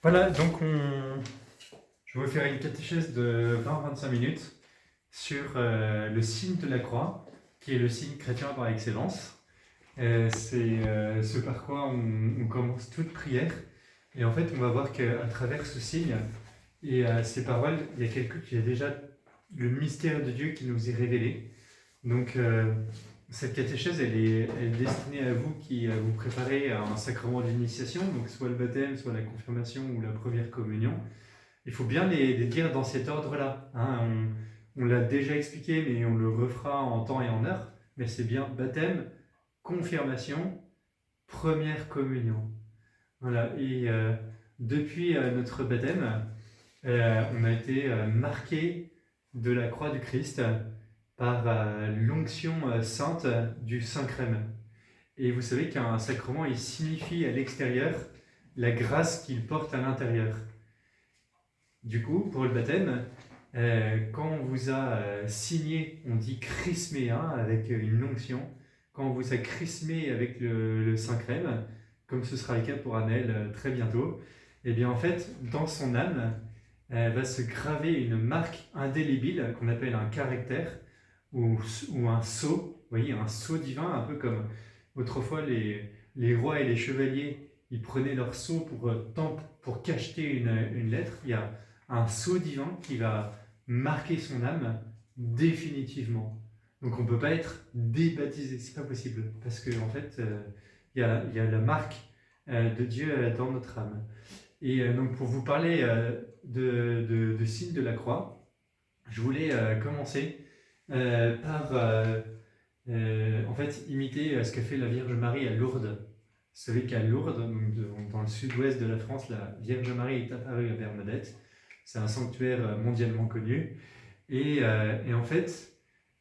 Voilà, je vais vous faire une catéchèse de 20-25 minutes sur le signe de la croix, qui est le signe chrétien par excellence. C'est ce par quoi on commence toute prière. Et en fait, on va voir qu'à travers ce signe et ces paroles, il y a déjà le mystère de Dieu qui nous est révélé. Donc, cette catéchèse, elle est destinée à vous qui vous préparez à un sacrement d'initiation, donc soit le baptême, soit la confirmation ou la première communion. Il faut bien les dire dans cet ordre-là, hein. On l'a déjà expliqué, mais on le refera en temps et en heure. Mais c'est bien baptême, confirmation, première communion. Voilà. Et depuis notre baptême, on a été marqué de la croix du Christ par l'onction sainte du Saint-Crème. Et vous savez qu'un sacrement, il signifie à l'extérieur la grâce qu'il porte à l'intérieur. Du coup, pour le baptême, quand on vous a signé, on dit chrismé, hein, avec une onction, quand on vous a chrismé avec le Saint-Crème, comme ce sera le cas pour Annelle très bientôt, et bien en fait, dans son âme, va se graver une marque indélébile qu'on appelle un caractère ou un sceau, vous voyez, un sceau divin, un peu comme autrefois les rois et les chevaliers, ils prenaient leur sceau pour cacheter une lettre. Il y a un sceau divin qui va marquer son âme définitivement. Donc on ne peut pas être débaptisé, c'est pas possible, parce qu'en en fait, il y a la marque de Dieu dans notre âme. Et donc pour vous parler de signe de la croix, je voulais commencer par en fait imiter ce qu'a fait la Vierge Marie à Lourdes. Vous savez qu'à Lourdes, dans le sud-ouest de la France, la Vierge Marie est apparue à Bernadette. C'est un sanctuaire mondialement connu. Et en fait,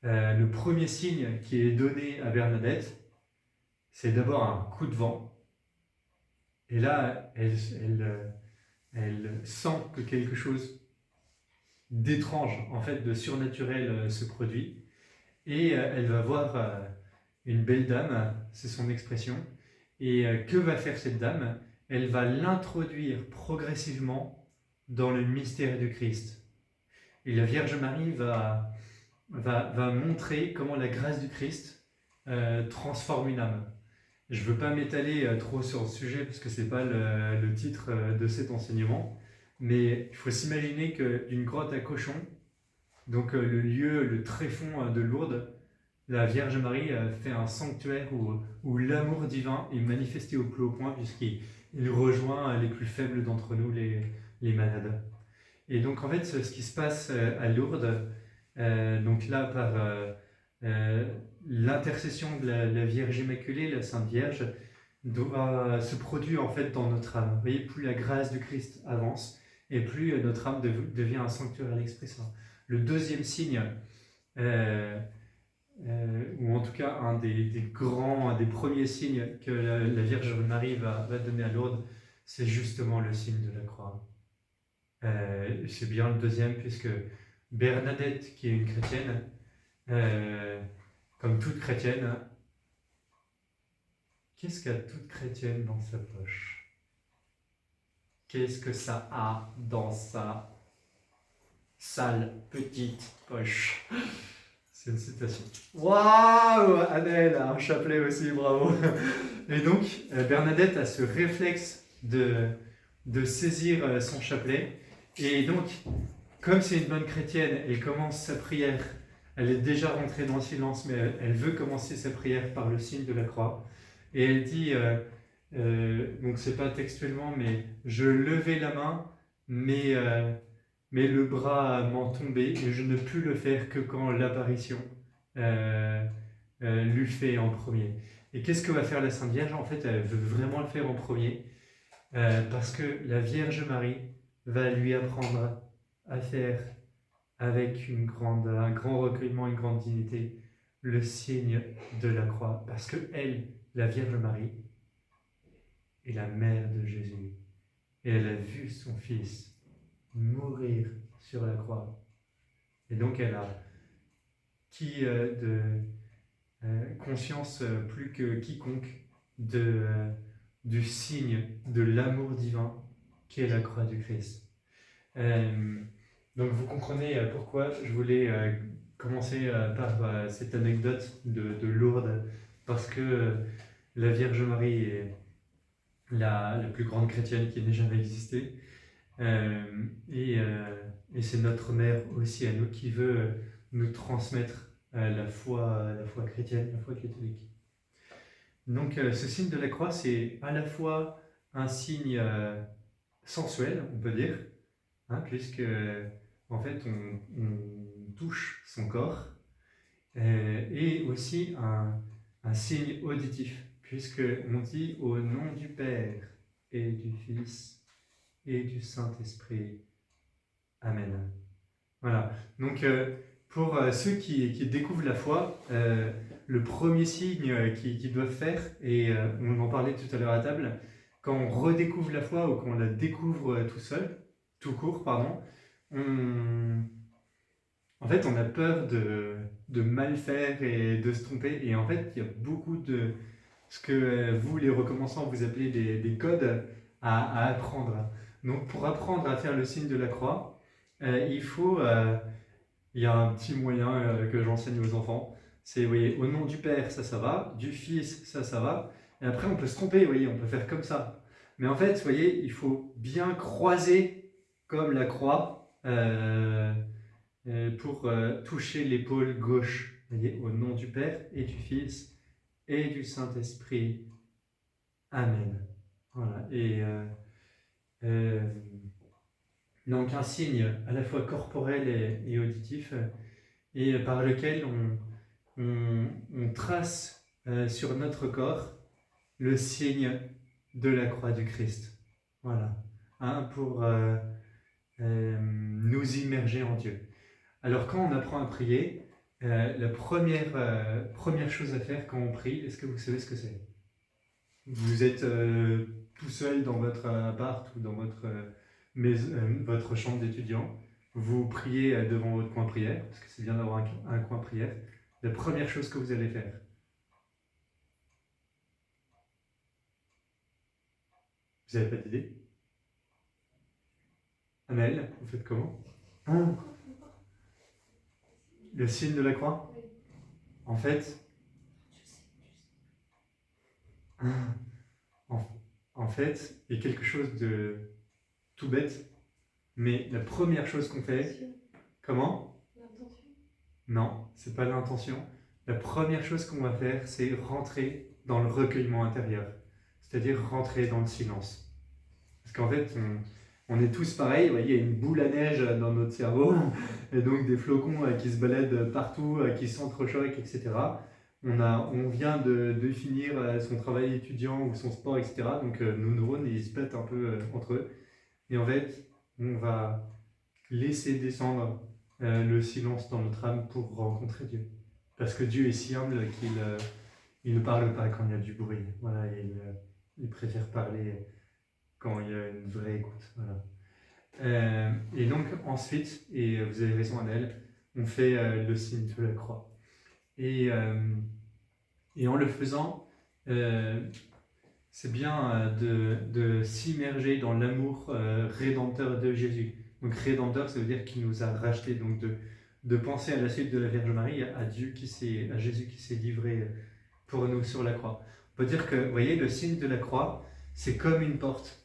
le premier signe qui est donné à Bernadette, c'est d'abord un coup de vent. Et là, elle sent que quelque chose d'étrange, en fait, de surnaturel se produit. Et elle va voir une belle dame, c'est son expression. Et que va faire cette dame? Elle va l'introduire progressivement dans le mystère du Christ. Et la Vierge Marie va montrer comment la grâce du Christ transforme une âme. Je ne veux pas m'étaler trop sur le sujet parce que ce n'est pas le titre de cet enseignement, mais il faut s'imaginer que d'une grotte à cochon, donc le lieu, le tréfonds de Lourdes, la Vierge Marie fait un sanctuaire où l'amour divin est manifesté au plus haut point puisqu'il rejoint les plus faibles d'entre nous, les malades. Et donc en fait, ce qui se passe à Lourdes, donc là par l'intercession de la Vierge Immaculée, la Sainte Vierge, se produit en fait dans notre âme. Vous voyez, plus la grâce du Christ avance et plus notre âme devient un sanctuaire à l'expression. Le deuxième signe, ou en tout cas un des premiers signes que la Vierge Marie va donner à Lourdes, c'est justement le signe de la croix. C'est bien le deuxième, puisque Bernadette, qui est une chrétienne, comme toute chrétienne, qu'est-ce qu'a toute chrétienne dans sa poche? Qu'est-ce que ça a dans sa sale petite poche? C'est une citation. Waouh! Annelle a un chapelet aussi, bravo! Et donc, Bernadette a ce réflexe de saisir son chapelet. Et donc, comme c'est une bonne chrétienne, elle commence sa prière. Elle est déjà rentrée dans le silence, mais elle veut commencer sa prière par le signe de la croix. Et elle dit, donc c'est pas textuellement, mais je levais la main, mais le bras m'en tombait et je ne pus le faire que quand l'apparition l'eut fait en premier. Et qu'est-ce que va faire la Sainte Vierge? En fait, elle veut vraiment le faire en premier parce que la Vierge Marie va lui apprendre à faire avec un grand recueillement, une grande dignité, le signe de la croix. Parce que elle, la Vierge Marie, est la mère de Jésus. Et elle a vu son fils mourir sur la croix. Et donc elle a conscience plus que quiconque du signe de l'amour divin qui est la croix du Christ. Donc vous comprenez pourquoi je voulais commencer par cette anecdote de Lourdes, parce que la Vierge Marie est la plus grande chrétienne qui n'ait jamais existé. Et c'est notre mère aussi à nous qui veut nous transmettre la foi chrétienne, la foi catholique. Donc ce signe de la croix, c'est à la fois un signe sensuel, on peut dire, hein, puisque en fait on touche son corps, et aussi un signe auditif, puisque on dit au nom du Père et du Fils et du Saint-Esprit. Amen. Voilà. Donc, pour ceux qui découvrent la foi, le premier signe qu'ils doivent faire, et on en parlait tout à l'heure à table, quand on redécouvre la foi ou quand on la découvre tout court, pardon, en fait, on a peur de mal faire et de se tromper. Et en fait, il y a beaucoup de ce que vous, les recommençants, vous appelez des codes à apprendre. Donc, pour apprendre à faire le signe de la croix, il y a un petit moyen que j'enseigne aux enfants. C'est, vous voyez, au nom du Père, ça va, du Fils, ça va. Et après, on peut se tromper, vous voyez, on peut faire comme ça. Mais en fait, vous voyez, il faut bien croiser comme la croix pour toucher l'épaule gauche. Vous voyez, au nom du Père et du Fils et du Saint-Esprit. Amen. Voilà. Et donc un signe à la fois corporel et auditif, et par lequel on trace sur notre corps le signe de la croix du Christ. Voilà. Hein, pour nous immerger en Dieu. Alors quand on apprend à prier, la première chose à faire quand on prie, est-ce que vous savez ce que c'est? Vous êtes tout seul dans votre appart ou dans votre chambre d'étudiant, vous priez devant votre coin prière, parce que c'est bien d'avoir un coin prière. La première chose que vous allez faire. Vous n'avez pas d'idée? Anaëlle, vous faites comment? Le signe de la croix? En fait, en fait, il y a quelque chose de tout bête, mais la première chose qu'on fait, comment? L'intention. Non, c'est pas l'intention. La première chose qu'on va faire, c'est rentrer dans le recueillement intérieur, c'est-à-dire rentrer dans le silence. Parce qu'en fait, on est tous pareils, vous voyez, il y a une boule à neige dans notre cerveau, et donc des flocons qui se baladent partout, qui s'entrechoquent, etc. On vient de finir son travail étudiant ou son sport, etc. Donc nos neurones, ils se battent un peu entre eux. Et en fait, on va laisser descendre le silence dans notre âme pour rencontrer Dieu. Parce que Dieu est si humble qu'il ne parle pas quand il y a du bruit. Voilà, il préfère parler quand il y a une vraie écoute. Voilà. Et donc ensuite, et vous avez raison Annelle, on fait le signe de la croix. Et en le faisant, c'est bien de s'immerger dans l'amour rédempteur de Jésus. Donc rédempteur, ça veut dire qu'il nous a rachetés. Donc de penser à la suite de la Vierge Marie, à Jésus qui s'est livré pour nous sur la croix. On peut dire que, vous voyez, le signe de la croix, c'est comme une porte.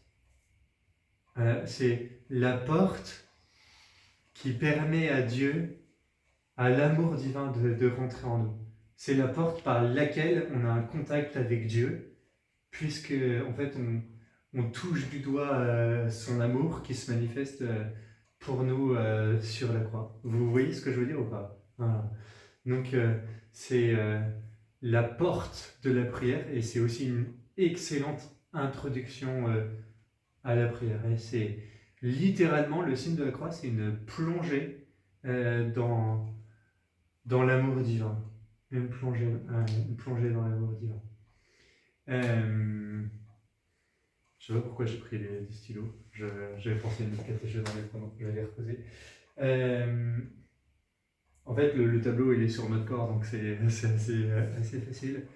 C'est la porte qui permet à Dieu, à l'amour divin de rentrer en nous. C'est la porte par laquelle on a un contact avec Dieu, puisque en fait on touche du doigt son amour qui se manifeste pour nous sur la croix. Vous voyez ce que je veux dire ou pas? Voilà. Donc c'est la porte de la prière, et c'est aussi une excellente introduction à la prière. Et c'est littéralement le signe de la croix, c'est une plongée dans l'amour divin. Une plongée dans l'amour divin. Je sais pas pourquoi j'ai pris des stylos. J'avais pensé à une catéchèse dans les pronoms, je vais les reposer. En fait, le tableau il est sur notre corps, donc c'est assez facile.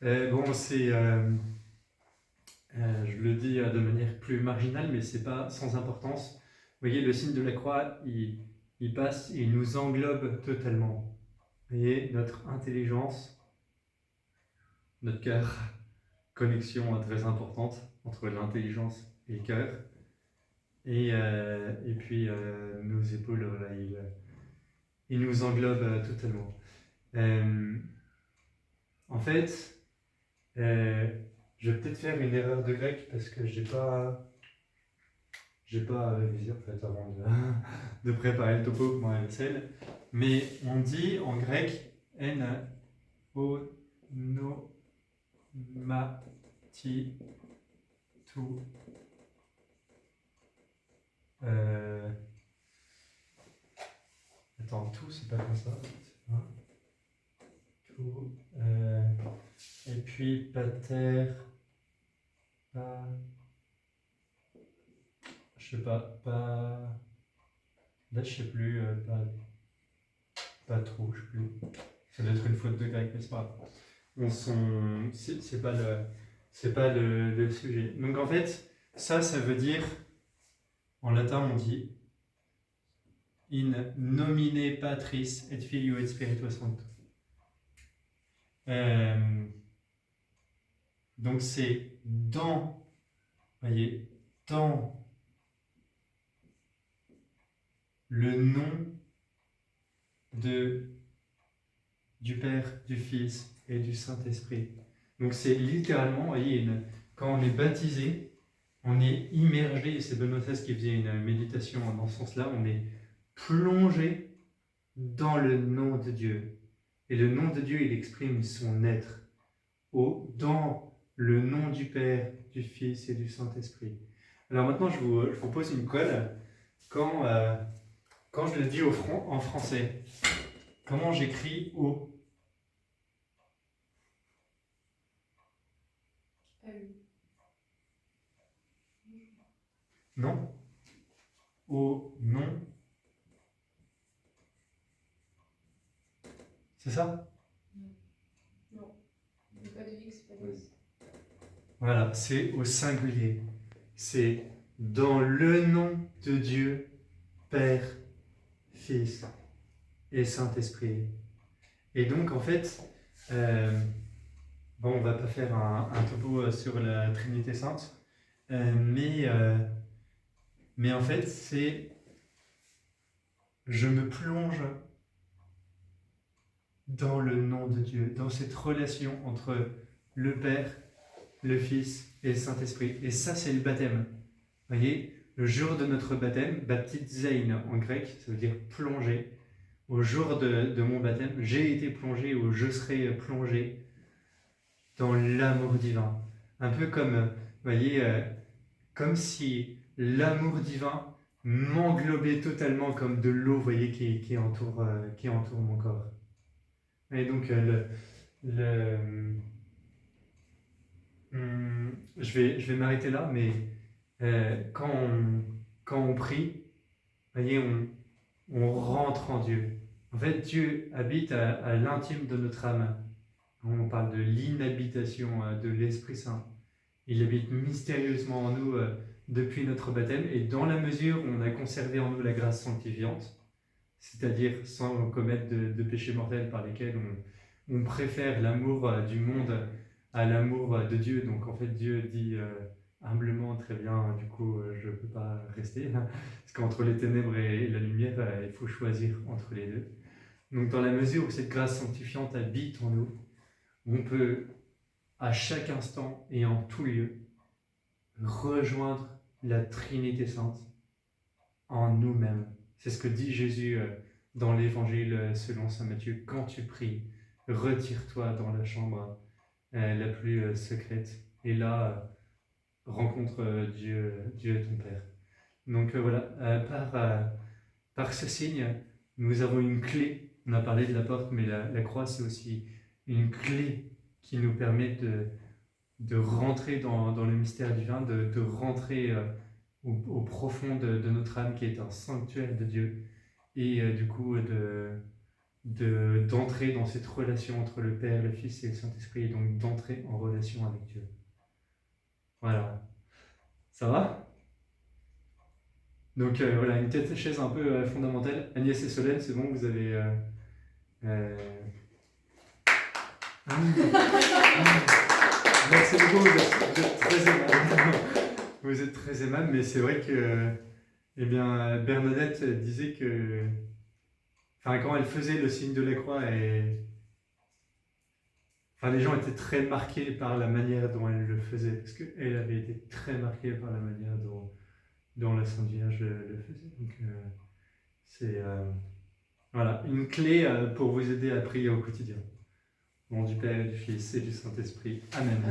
Bon, c'est Je le dis de manière plus marginale, mais c'est pas sans importance. Vous voyez, le signe de la croix, il passe et il nous englobe totalement. Vous voyez, notre intelligence, notre cœur, connexion très importante entre l'intelligence et le cœur. Et puis nos épaules, voilà, il nous englobe totalement. En fait, je vais peut-être faire une erreur de grec parce que j'ai pas révisé en fait avant de préparer le topo pour ma vaisselle. Mais on dit en grec onomati tout. Attends, tout c'est pas comme ça. Tout. Et puis pater. Pas. Je sais pas. Là je sais plus. Pas trop, je sais plus. Ça doit être une faute de grec, mais c'est pas grave. C'est pas le sujet. Donc en fait, ça veut dire, en latin on dit in nomine Patris et Filio et Spiritus Sancto. Donc c'est dans, voyez, dans le nom du Père, du Fils et du Saint-Esprit. Donc c'est littéralement, voyez, quand on est baptisé, on est immergé, et c'est Benoît XVI qui faisait une méditation dans ce sens-là, on est plongé dans le nom de Dieu. Et le nom de Dieu, il exprime son être dans le nom du Père, du Fils et du Saint-Esprit. Alors maintenant, je vous pose une colle. Quand je le dis en français, comment j'écris O? Non. Au nom. C'est ça? Non. Il n'y a pas de X, pas de S. Voilà, c'est au singulier. C'est dans le nom de Dieu, Père, Fils et Saint-Esprit. Et donc, en fait, on va pas faire un topo sur la Trinité Sainte, mais en fait, c'est je me plonge dans le nom de Dieu, dans cette relation entre le Père, le Fils et le Saint-Esprit. Et ça, c'est le baptême. Vous voyez, le jour de notre baptême, baptizein en grec, ça veut dire plonger. Au jour de mon baptême, j'ai été plongé ou je serai plongé dans l'amour divin. Un peu comme, vous voyez, comme si l'amour divin m'englobait totalement comme de l'eau, vous voyez, qui entoure mon corps. Et donc, je vais m'arrêter là, mais quand on prie, vous voyez, on rentre en Dieu. En fait, Dieu habite à l'intime de notre âme. On parle de l'inhabitation de l'Esprit Saint. Il habite mystérieusement en nous depuis notre baptême, et dans la mesure où on a conservé en nous la grâce sanctifiante, c'est-à-dire sans commettre de péchés mortels par lesquels on préfère l'amour du monde à l'amour de Dieu. Donc en fait, Dieu dit humblement, très bien, du coup, je ne peux pas rester, parce qu'entre les ténèbres et la lumière, il faut choisir entre les deux. Donc dans la mesure où cette grâce sanctifiante habite en nous, on peut à chaque instant et en tout lieu rejoindre la Trinité Sainte en nous-mêmes. C'est ce que dit Jésus dans l'Évangile selon saint Matthieu. Quand tu pries, retire-toi dans la chambre la plus secrète, et là, rencontre Dieu ton Père. Donc voilà, par ce signe, nous avons une clé. On a parlé de la porte, mais la croix, c'est aussi une clé qui nous permet de rentrer dans le mystère divin, de rentrer au profond de notre âme, qui est un sanctuaire de Dieu, et du coup d'entrer dans cette relation entre le Père, le Fils et le Saint-Esprit, et donc d'entrer en relation avec Dieu. Voilà. Ça va? Donc voilà, une catéchèse un peu fondamentale. Agnès et Solène, c'est bon, vous avez... euh, ah, merci beaucoup, vous êtes très aimable. Vous êtes très aimable, mais c'est vrai que eh bien, Bernadette disait que... Enfin, quand elle faisait le signe de la croix, enfin, les gens étaient très marqués par la manière dont elle le faisait. Parce qu'elle avait été très marquée par la manière dont la Sainte Vierge le faisait. Donc, c'est voilà, une clé pour vous aider à prier au quotidien. Au nom du Père et du Fils et du Saint-Esprit. Amen.